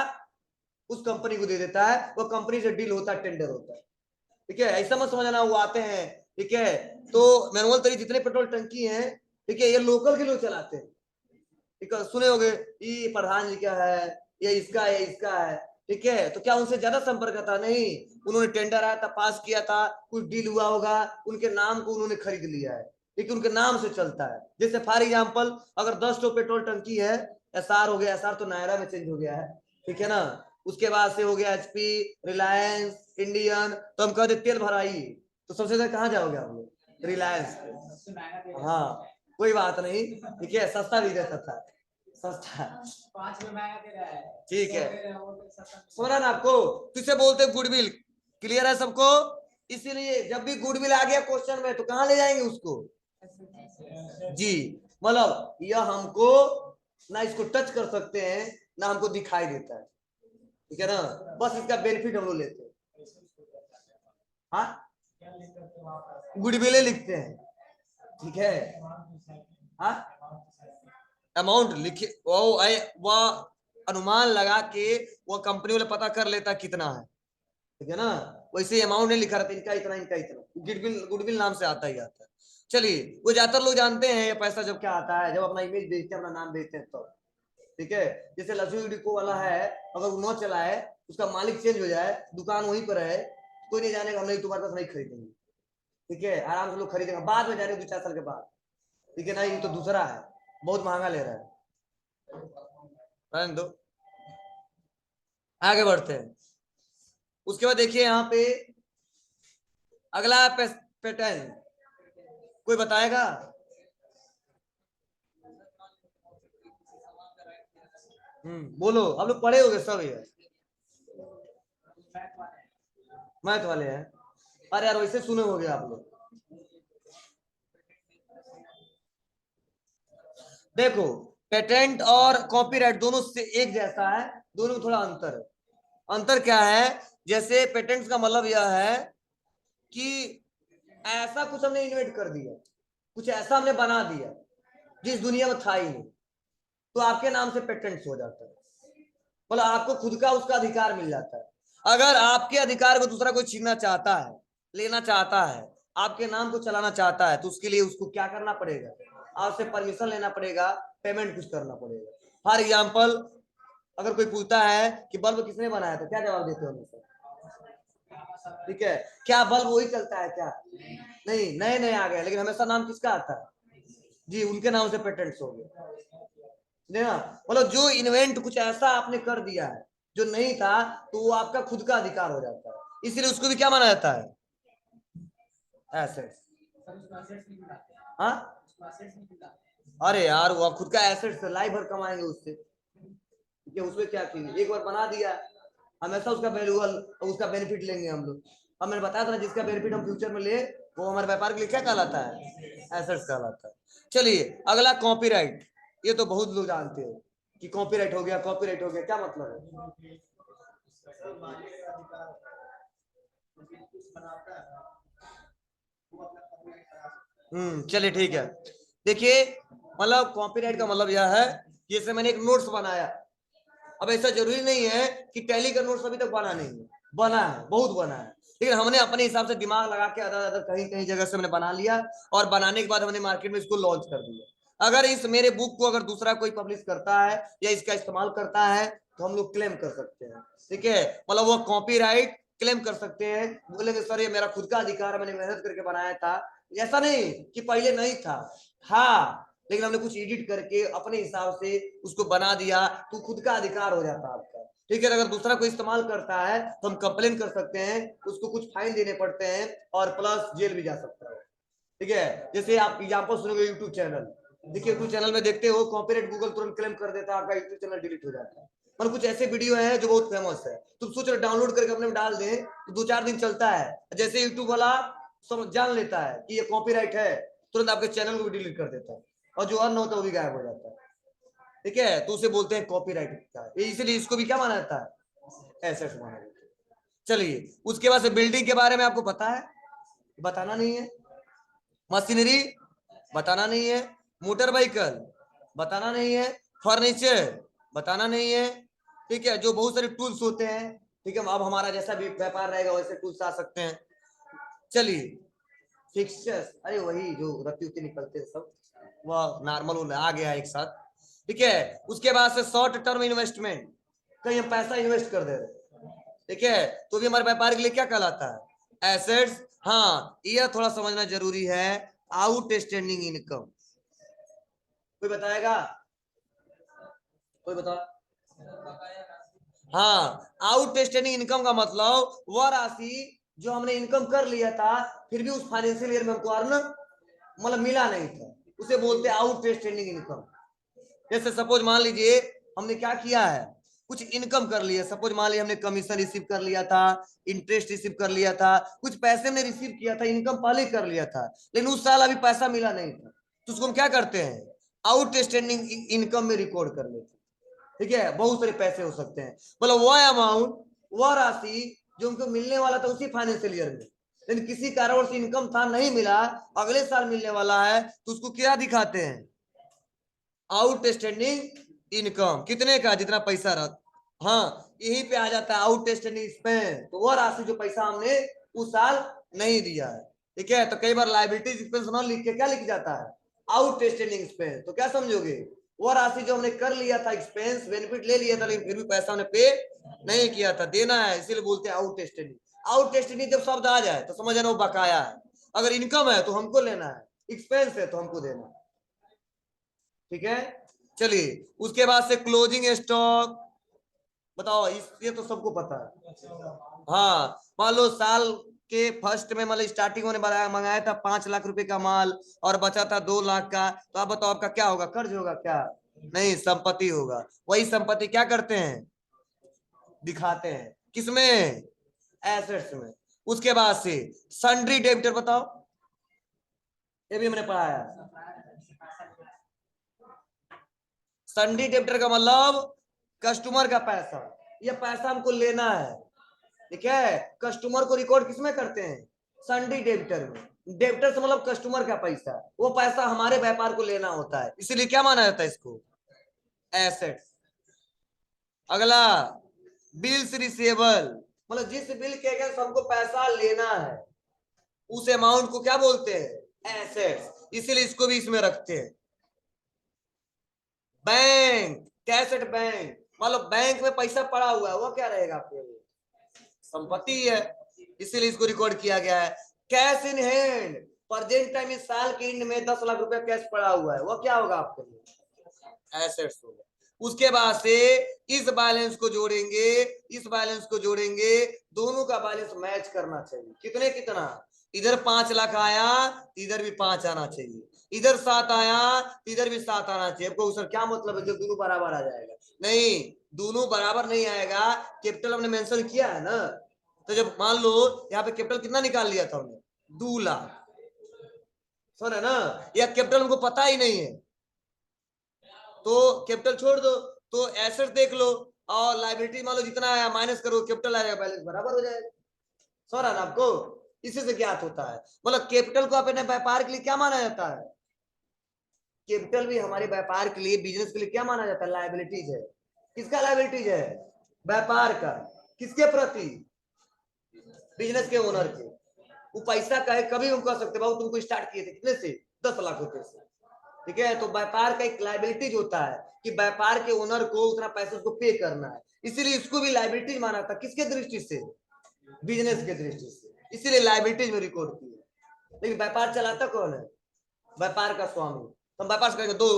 उस कंपनी को दे देता है, वो कंपनी से डील होता है, टेंडर होता है। ठीक है, ऐसा मत समझना वो आते हैं। ठीक है, तो मैनुअल तरीके जितने पेट्रोल टंकी हैं, ठीक है, ये लोकल के लोग चलाते हैं। ठीक है, सुने होगे ये प्रधान जी का है, ये इसका है, इसका है। ठीक है, तो क्या उनसे ज्यादा संपर्क था? नहीं, उन्होंने टेंडर आया था, पास किया था, कुछ डील हुआ होगा, उनके नाम को उन्होंने खरीद लिया है, ठीक है, उनके नाम से चलता है। जैसे फॉर एग्जाम्पल, अगर 10 टो पेट्रोल टंकी है, एसआर हो गया, एसआर तो नायरा में चेंज हो गया है, ठीक है ना, उसके बाद से हो गया एचपी, रिलायंस, इंडियन, तो हम कहते तेल भराइए, तो सबसे ज्यादा कहाँ जाओगे आप लोग? रिलायंस पे। हाँ, कोई बात नहीं, ठीक है, सस्ता भी रहता था, सस्ता। 5 में महंगा दे रहा है, ठीक है, समझा ना आपको? तो इसे बोलते हैं गुडविल। क्लियर है सबको? इसीलिए जब भी गुडविल आ गया क्वेश्चन में तो कहाँ ले जाएंगे उसको? जी, मतलब यह हमको ना इसको टच कर सकते हैं ना हमको दिखाई देता है, ठीक है ना, बस इसका बेनिफिट हम लोग लेते हैं। हाँ, गुडविल लिखते हैं, ठीक है। हाँ, अमाउंट लिखे वो अनुमान लगा के वो कंपनी वाले पता कर लेता कितना है, ठीक है ना। वैसे अमाउंट नहीं लिखा रहता इनका इतना इनका इतना, गुडविल गुडविल नाम से आता ही आता है। चलिए, वो ज्यादातर लोग जानते हैं ये पैसा जब क्या आता है, जब अपना इमेज बेचते हैं, अपना नाम बेचते हैं तो, ठीक है। जैसे लक्ष्मी डिको वाला है, अगर वो न चला है, उसका मालिक चेंज हो जाए, दुकान वहीं पर है, कोई नहीं जानेगा, हम नहीं तुम्हारे पास नहीं खरीदेंगे, ठीक है। आराम से लोग खरीदेंगे, बाद में जाने 2-4 साल के बाद, ठीक है ना। ये तो दूसरा है, बहुत महंगा ले रहा है। रहने दो, आगे बढ़ते हैं। उसके बाद देखिए यहाँ पे अगला पैटर्न, कोई बताएगा? बोलो, आप लोग पढ़े होगे सब ये, मैथ वाले हैं। अरे यार वैसे सुने होगे आप लोग। देखो, पेटेंट और कॉपीराइट दोनों से एक जैसा है, दोनों में थोड़ा अंतर है। अंतर क्या है? जैसे पेटेंट्स का मतलब यह है कि ऐसा कुछ हमने इन्वेंट कर दिया, कुछ ऐसा हमने बना दिया जिस दुनिया में था ही नहीं, तो आपके नाम से पेटेंट्स हो जाता है, मतलब आपको खुद का उसका अधिकार मिल जाता है। अगर आपके अधिकार को दूसरा कोई छीनना चाहता है, लेना चाहता है, आपके नाम को चलाना चाहता है, तो उसके लिए उसको क्या करना पड़ेगा? आपसे परमिशन लेना पड़ेगा, पेमेंट कुछ करना पड़ेगा। फॉर एग्जाम्पल, अगर कोई पूछता है कि बल्ब किसने बनाया, तो क्या जवाब देते हो हमेशा? ठीक है, क्या बल्ब वही चलता है क्या? नहीं, नए नए आ गए, लेकिन हमेशा नाम किसका आता है? जी, उनके नाम से पेटेंट्स हो गए ना। मतलब जो इन्वेंट कुछ ऐसा आपने कर दिया है जो नहीं था, तो वो आपका खुद का अधिकार हो जाता है, इसलिए उसको भी क्या माना जाता है? एसेट्स। हाँ, अरे यार वो आप खुद का एसेट्स लाइफ भर कमाएंगे उससे, ठीक है। उसमें क्या चीज, एक बार बना दिया, हमेशा उसका वैल्यूअल, उसका बेनिफिट लेंगे हम लोग। अब मैंने बताया था ना, जिसका बेनिफिट हम फ्यूचर में ले, वो हमारे व्यापार के लिए क्या कहलाता है? एसेट्स कहलाता है। चलिए, अगला कॉपीराइट। ये तो बहुत लोग जानते हो कि कॉपीराइट हो गया, कॉपीराइट हो गया, क्या मतलब है? चलिए ठीक है। देखिए, मतलब कॉपीराइट का मतलब यह है, जैसे मैंने एक नोट्स बनाया। अब ऐसा जरूरी नहीं है कि टैली का नोट्स अभी तक बना नहीं है, बना है, बहुत बना है, लेकिन हमने अपने हिसाब से दिमाग लगा के अदर अदर कहीं कहीं जगह से हमने बना लिया, और बनाने के बाद हमने मार्केट में इसको लॉन्च कर दिया। अगर इस मेरे बुक को अगर दूसरा कोई पब्लिश करता है या इसका इस्तेमाल करता है, तो हम लोग क्लेम कर सकते हैं, ठीक है। मतलब वो कॉपीराइट क्लेम कर सकते हैं, बोलेंगे सर ये मेरा खुद का अधिकार है, मैंने मेहनत करके बनाया था। ऐसा नहीं कि पहले नहीं था, हाँ, लेकिन हमने कुछ एडिट करके अपने हिसाब से उसको बना दिया, तो खुद का अधिकार हो जाता है आपका, ठीक है। अगर दूसरा कोई इस्तेमाल करता है तो हम कंप्लेन कर सकते हैं, उसको कुछ फाइन देने पड़ते हैं, और प्लस जेल भी जा सकता है, ठीक है। जैसे आप एग्जाम्पल सुनोगे यूट्यूब चैनल, देखिए यूट्यूब चैनल में देखते हो कॉपीराइट, गूगल तुरंत क्लेम कर देता है, आपका यूट्यूब चैनल डिलीट हो जाता है। पर कुछ ऐसे वीडियो हैं जो बहुत फेमस है, तुम सोच रहे डाउनलोड करके अपने में डाल दें तो 2-4 दिन चलता है, जैसे यूट्यूब वाला सब जान लेता है कि ये कॉपीराइट है, तुरंत आपके चैनल को भी डिलीट कर देता है, और जो अर्न होता है वो भी गायब हो जाता है, ठीक है। तो उसे बोलते हैं कॉपीराइट का, इसलिए इसको भी क्या माना जाता है? एसेट्स माना जाता है। चलिए, उसके बाद से बिल्डिंग के बारे में आपको पता है, बताना नहीं है। मशीनरी, बताना नहीं है। मोटर व्हीकल, बताना नहीं है। फर्नीचर, बताना नहीं है, ठीक है। जो बहुत सारे टूल्स होते हैं, ठीक है, अब हमारा जैसा भी व्यापार रहेगा वैसे टूल्स आ सकते हैं। चलिए, फिक्सचर्स, अरे वही जो रत्ती उत्ती निकलते हैं सब, वह नॉर्मल आ गया एक साथ, ठीक है। उसके बाद से शॉर्ट टर्म इन्वेस्टमेंट, कहीं हम पैसा इन्वेस्ट कर दे रहे, ठीक है, तो भी हमारे व्यापार के लिए क्या कहलाता है? एसेट्स। हाँ, यह थोड़ा समझना जरूरी है। आउटस्टैंडिंग इनकम, कोई बताएगा? कोई बता। हाँ, आउटस्टैंडिंग इनकम का मतलब वह राशि जो हमने इनकम कर लिया था, फिर भी उस फाइनेंशियल ईयर में हमको अर्न मतलब मिला नहीं था, उसे बोलते हैं आउटस्टैंडिंग इनकम। जैसे सपोज मान लीजिए हमने क्या किया है, कुछ इनकम कर लिया, सपोज मान लीजिए हमने कमीशन रिसीव कर लिया था, इंटरेस्ट रिसीव कर लिया था, कुछ पैसे हमने रिसीव किया था, इनकम पहले कर लिया था, लेकिन उस साल अभी पैसा मिला नहीं था, तो उसको हम क्या करते हैं? आउटस्टैंडिंग इनकम में रिकॉर्ड कर लेते हैं, ठीक है। बहुत सारे पैसे हो सकते हैं, मतलब वह अमाउंट, वह राशि जो उनको मिलने वाला था उसी फाइनेंशियल ईयर में, लेकिन किसी कारण से इनकम था, नहीं मिला, अगले साल मिलने वाला है, तो उसको क्या दिखाते हैं? Outstanding income. कितने का? जितना पैसा रहा। हाँ, यही पे आ जाता है आउटस्टैंडिंग स्पेंड, तो वह राशि जो पैसा हमने उस साल नहीं दिया है। ठीक है, तो कई बार लाइबिलिटीज एक्सपेंस ना लिख के क्या लिख जाता है? Outstanding expense. तो क्या समझोगे? वो राशि जो हमने कर लिया था एक्सपेंस, बेनिफिट ले लिया था, लेकिन फिर भी पैसा हमने पे नहीं किया था, देना है, इसीलिए बोलते हैं आउटस्टैंडिंग। आउटस्टैंडिंग जब शब्द आ जाए तो समझ जाना वो बकाया है। अगर इनकम है तो हमको लेना है, एक्सपेंस है तो हमको देना है। ठीक है, चलिए उसके बाद से क्लोजिंग स्टॉक बताओ। ये तो सबको पता है। हाँ, मान लो साल के फर्स्ट में मतलब स्टार्टिंग में मंगाया था 5 लाख रुपए का माल और बचा था 2 लाख का, तो आप बताओ आपका क्या होगा? कर्ज होगा क्या? नहीं, संपत्ति होगा। वही संपत्ति क्या करते हैं? दिखाते हैं। किसमें? एसेट्स में। उसके बाद से सन्ड्री डेबिटर बताओ, ये भी हमने पढ़ाया। सन्ड्री डेबिटर का मतलब कस्टमर का पैसा, ये पैसा हमको लेना है। ठीक है, कस्टमर को रिकॉर्ड किसमें करते हैं? सन्ड्री डेबिटर में। डेबिटर से मतलब कस्टमर का पैसा, वो पैसा हमारे व्यापार को लेना होता है, इसीलिए क्या माना जाता है इसको? एसेट्स। अगला बिल्स रिसीवेबल, मतलब जिस बिल के अगेंस्ट हमको पैसा लेना है उस अमाउंट को क्या बोलते हैं? एसेट्स, इसीलिए इसको भी इसमें रखते हैं। बैंक, कैश एट बैंक, मतलब बैंक में पैसा पड़ा हुआ है, वो क्या रहेगा आपके लिए? संपत्ति है, इसीलिए इसको रिकॉर्ड किया गया है। Cash in hand, present time इस साल के एंड में 10 लाख रुपया कैश पड़ा हुआ है, वो क्या होगा आपके लिए? एसेट्स होगा। उसके बाद से इस बैलेंस को जोड़ेंगे, इस बैलेंस को जोड़ेंगे, दोनों का बैलेंस मैच करना चाहिए। कितने कितना? इधर 5 लाख आया, इधर भी 5 आना चाहिए, इधर 7 आया, इधर भी 7 आना चाहिए। आपको सर क्या मतलब है जब दोनों बराबर आ जाएगा? नहीं, दोनों बराबर नहीं आएगा। कैपिटल हमने मेंशन किया है ना, तो जब मान लो यहाँ पे कैपिटल कितना निकाल लिया था हमने? 2 लाख। सुन है ना, या कैपिटल हमको पता ही नहीं है तो कैपिटल छोड़ दो, तो एसेट देख लो और लाइबिलिटी मान लो जितना आया माइनस करो, कैपिटल आएगा, बैलेंस बराबर हो जाएगा। सो रहा ना आपको? इसी से ज्ञात होता है। मतलब कैपिटल को अपने व्यापार के लिए क्या माना जाता है? कैपिटल भी हमारे व्यापार के लिए, बिजनेस के लिए क्या माना जाता है? लाइबिलिटीज है। किसका लाइबिलिटीज है? व्यापार का। किसके प्रति? बिजनेस के ओनर के। वो पैसा का है, कभी हम कह सकते बाबू तुमको स्टार्ट किए थे कितने से? 10 लाख रुपए से। ठीक है, तो व्यापार का एक लाइबिलिटीज होता है कि व्यापार के ओनर को उतना पैसा उसको पे करना है, इसीलिए इसको भी लाइबिलिटीज माना था। किसके दृष्टि से? बिजनेस के दृष्टि से, इसीलिए लाइबिलिटीज में रिकॉर्ड की है। लेकिन व्यापार चलाता कौन है? व्यापार का स्वामी। तो व्यापार से कहेंगे दो,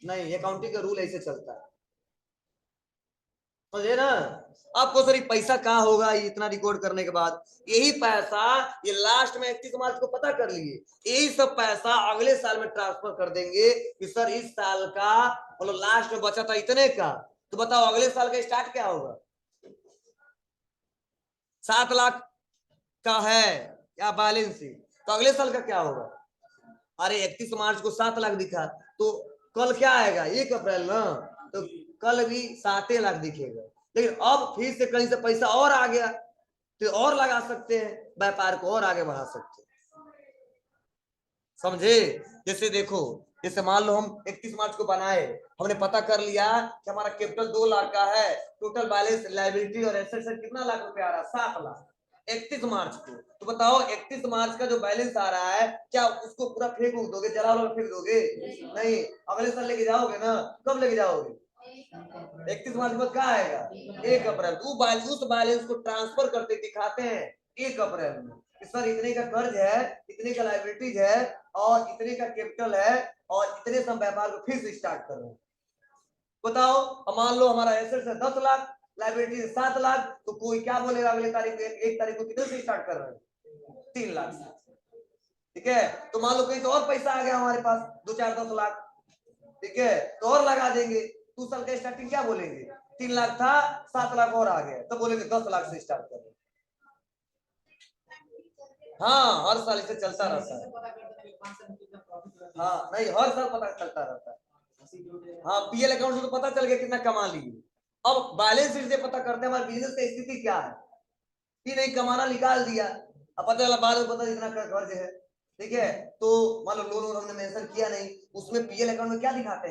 नहीं, अकाउंटिंग का रूल ऐसे चलता है, समझे ना? आपको सर पैसा कहाँ होगा ये इतना रिकॉर्ड करने के बाद? यही पैसा ये लास्ट में 31 मार्च को पता कर लिए, यही सब पैसा अगले साल में ट्रांसफर कर देंगे कि सर इस साल का मतलब लास्ट में बचा था इतने का, तो बताओ अगले साल का स्टार्ट क्या होगा? 7 लाख का है क्या बैलेंस शीट, तो अगले साल का क्या होगा? अरे 31 मार्च को 7 लाख दिखा, तो कल क्या आएगा? 1 अप्रैल ना, तो कल भी 7 लाख दिखेगा। लेकिन अब फिर से कहीं से पैसा और आ गया तो और लगा सकते हैं, व्यापार को और आगे बढ़ा सकते हैं। समझे? जैसे देखो, जैसे मान लो हम 31 मार्च को बनाए, हमने पता कर लिया कि हमारा कैपिटल 2 लाख का है, टोटल बैलेंस लाइबिलिटी और एसेट से कितना लाख रुपया आ रहा है? 7 लाख। 31 मार्च को, तो बताओ 31 मार्च का जो बैलेंस आ रहा है, क्या उसको पूरा फेंक दोगे, जला फेंक दोगे? नहीं, अगले साल लेके जाओगे ना। कब लेके जाओगे? 31 मार्च के बाद क्या आएगा? 1 अप्रैल। उस बैलेंस को ट्रांसफर करते दिखाते हैं 1 अप्रैल में कि सर इतने का कर्ज है, इतने का लाइबिलिटीज है और इतने का कैपिटल है और इतने से हम व्यापार को फिर से स्टार्ट कर रहे हैं। बताओ, मान लो हमारा एसेट्स है 10 लाख, लाइबिलिटी 7 लाख, तो कोई क्या बोलेगा अगले तारीख 1 तारीख को कितने से स्टार्ट कर रहे हैं? 3 लाख से। ठीक है, तो मान लो कहीं से और पैसा आ गया हमारे पास 2 4 10 लाख, ठीक है, तो और लगा देंगे। 2 साल का स्टार्टिंग क्या बोलेंगे? 3 लाख था, 7 लाख और आ गया, तो बोलेंगे 10 लाख से स्टार्ट करें। हाँ, हर साल इसे चलता रहता है। हाँ, नहीं, हर साल पता चलता रहता है। हाँ, पीएल अकाउंट से तो पता चल गया कितना कमा लिए। अब बैलेंस शीट से पता करते हैं हमारे बिजनेस की स्थिति क्या है कि नहीं, कमाना निकाल दिया, अब पता चला बाद में पता इतना कर्ज है, ठीक है। तो मान लो लोन हमने मेंशन किया नहीं, उसमें पीएल अकाउंट में क्या दिखाते हैं?